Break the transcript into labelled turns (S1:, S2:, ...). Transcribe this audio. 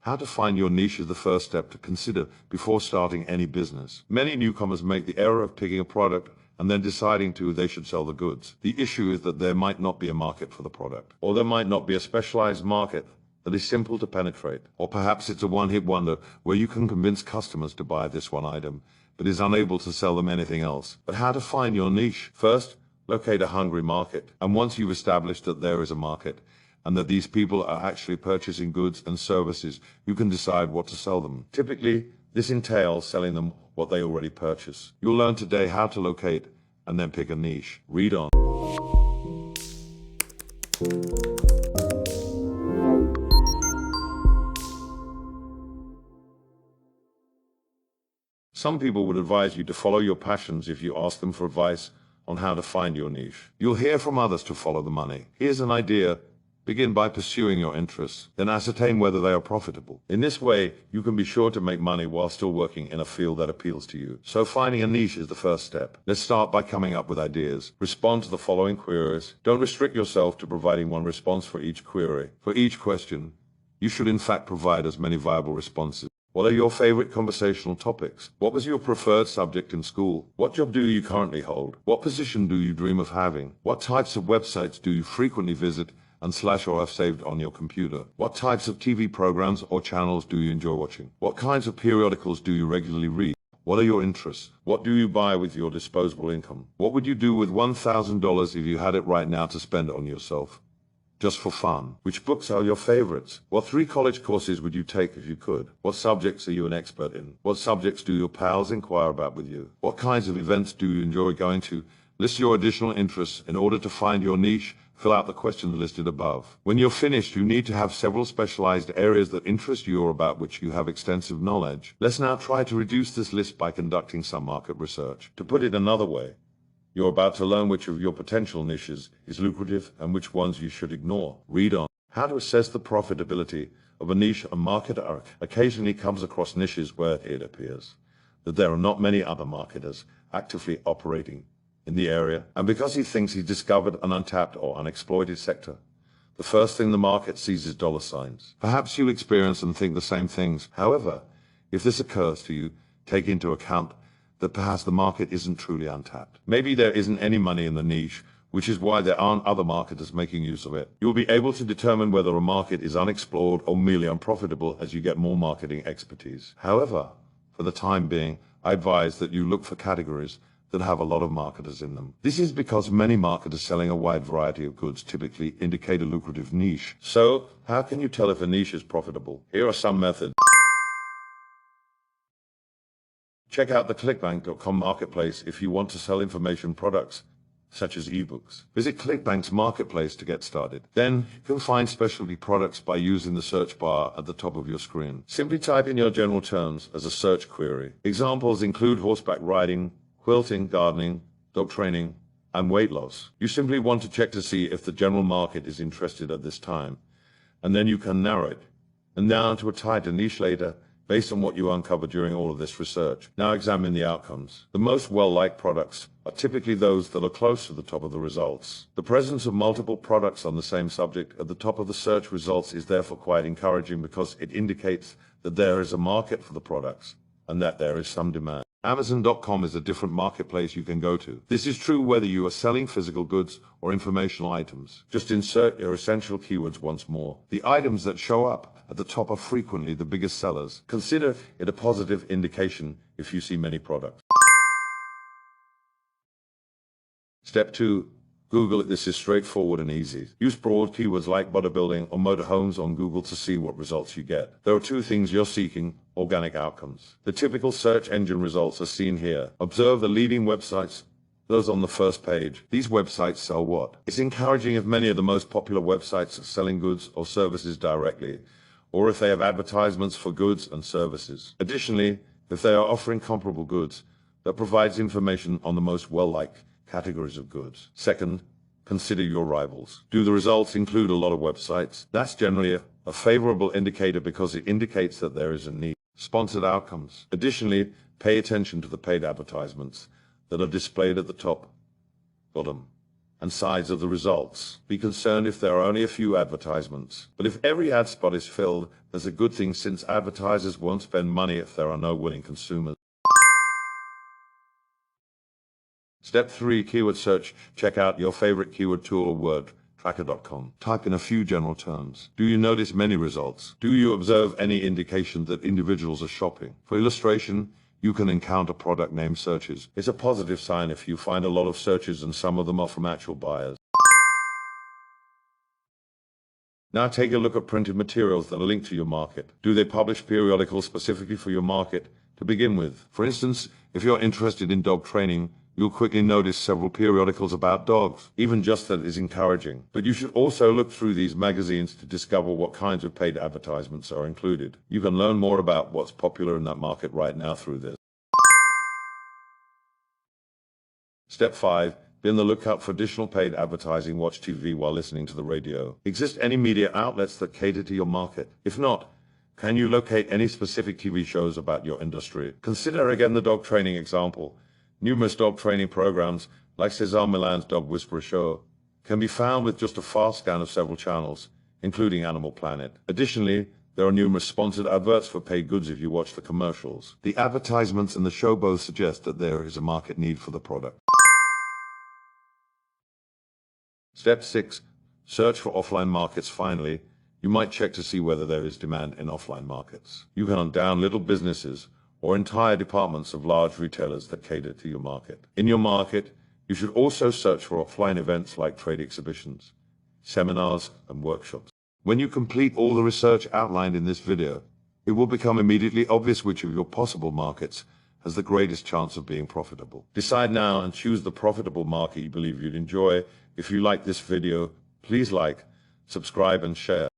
S1: How to find your niche is the first step to consider before starting any business. Many newcomers make the error of picking a product and then deciding they should sell the goods. The issue is that there might not be a market for the product, or there might not be a specialized market that is simple to penetrate, or perhaps it's a one-hit wonder where you can convince customers to buy this one item, but is unable to sell them anything else. But how to find your niche? First, locate a hungry market, and once you've established that there is a market, and that these people are actually purchasing goods and services, you can decide what to sell them. Typically, this entails selling them what they already purchase. You'll learn today how to locate and then pick a niche. Read on. Some people would advise you to follow your passions if you ask them for advice on how to find your niche. You'll hear from others to follow the money. Here's an idea. Begin by pursuing your interests, then ascertain whether they are profitable. In this way, you can be sure to make money while still working in a field that appeals to you. So finding a niche is the first step. Let's start by coming up with ideas. Respond to the following queries. Don't restrict yourself to providing one response for each query. For each question, you should in fact provide as many viable responses. What are your favorite conversational topics? What was your preferred subject in school? What job do you currently hold? What position do you dream of having? What types of websites do you frequently visit and or have saved on your computer? What types of TV programs or channels do you enjoy watching? What kinds of periodicals do you regularly read? What are your interests? What do you buy with your disposable income? What would you do with $1,000 if you had it right now to spend on yourself? Just for fun. Which books are your favorites? What 3 college courses would you take if you could? What subjects are you an expert in? What subjects do your pals inquire about with you? What kinds of events do you enjoy going to? List your additional interests. In order to find your niche, fill out the questions listed above. When you're finished, you need to have several specialized areas that interest you or about which you have extensive knowledge. Let's now try to reduce this list by conducting some market research. To put it another way, you're about to learn which of your potential niches is lucrative and which ones you should ignore. Read on. How to assess the profitability of a niche. A marketer occasionally comes across niches where it appears that there are not many other marketers actively operating in the area, and because he thinks he's discovered an untapped or unexploited sector, the first thing the market sees is dollar signs. Perhaps you experience and think the same things. However, if this occurs to you, take into account that perhaps the market isn't truly untapped. Maybe there isn't any money in the niche, which is why there aren't other marketers making use of it. You'll be able to determine whether a market is unexplored or merely unprofitable as you get more marketing expertise. However, for the time being, I advise that you look for categories that have a lot of marketers in them. This is because many marketers selling a wide variety of goods typically indicate a lucrative niche. So, how can you tell if a niche is profitable? Here are some methods. Check out the clickbank.com marketplace if you want to sell information products, such as eBooks. Visit ClickBank's marketplace to get started. Then, you can find specialty products by using the search bar at the top of your screen. Simply type in your general terms as a search query. Examples include horseback riding, quilting, gardening, dog training, and weight loss. You simply want to check to see if the general market is interested at this time, and then you can narrow it and down to a tighter niche later based on what you uncover during all of this research. Now examine the outcomes. The most well-liked products are typically those that are close to the top of the results. The presence of multiple products on the same subject at the top of the search results is therefore quite encouraging because it indicates that there is a market for the products and that there is some demand. Amazon.com is a different marketplace you can go to. This is true whether you are selling physical goods or informational items. Just insert your essential keywords once more. The items that show up at the top are frequently the biggest sellers. Consider it a positive indication if you see many products. Step 2. Google it. This is straightforward and easy. Use broad keywords like bodybuilding or motorhomes on Google to see what results you get. There are 2 things you're seeking: organic outcomes. The typical search engine results are seen here. Observe the leading websites, those on the first page. These websites sell what? It's encouraging if many of the most popular websites are selling goods or services directly, or if they have advertisements for goods and services. Additionally, if they are offering comparable goods, that provides information on the most well-liked categories of goods. Second, consider your rivals. Do the results include a lot of websites? That's generally a favorable indicator because it indicates that there is a need. Sponsored outcomes. Additionally, pay attention to the paid advertisements that are displayed at the top, bottom, and size of the results. Be concerned if there are only a few advertisements. But if every ad spot is filled, that's a good thing since advertisers won't spend money if there are no willing consumers. Step 3. Keyword search. Check out your favorite keyword tool or word. Tracker.com. Type in a few general terms. Do you notice many results? Do you observe any indication that individuals are shopping? For illustration, you can encounter product name searches. It's a positive sign if you find a lot of searches and some of them are from actual buyers. Now take a look at printed materials that are linked to your market. Do they publish periodicals specifically for your market? To begin with, for instance, if you're interested in dog training, you'll quickly notice several periodicals about dogs. Even just that is encouraging. But you should also look through these magazines to discover what kinds of paid advertisements are included. You can learn more about what's popular in that market right now through this. Step 5. Be on the lookout for additional paid advertising. Watch TV while listening to the radio. Exist any media outlets that cater to your market? If not, can you locate any specific TV shows about your industry? Consider again the dog training example. Numerous dog training programs, like Cesar Millan's Dog Whisperer show, can be found with just a fast scan of several channels, including Animal Planet. Additionally, there are numerous sponsored adverts for paid goods if you watch the commercials. The advertisements and the show both suggest that there is a market need for the product. Step 6. Search for offline markets. Finally, you might check to see whether there is demand in offline markets. You can hunt down little businesses or entire departments of large retailers that cater to your market. In your market, you should also search for offline events like trade exhibitions, seminars, and workshops. When you complete all the research outlined in this video, it will become immediately obvious which of your possible markets has the greatest chance of being profitable. Decide now and choose the profitable market you believe you'd enjoy. If you like this video, please like, subscribe, and share.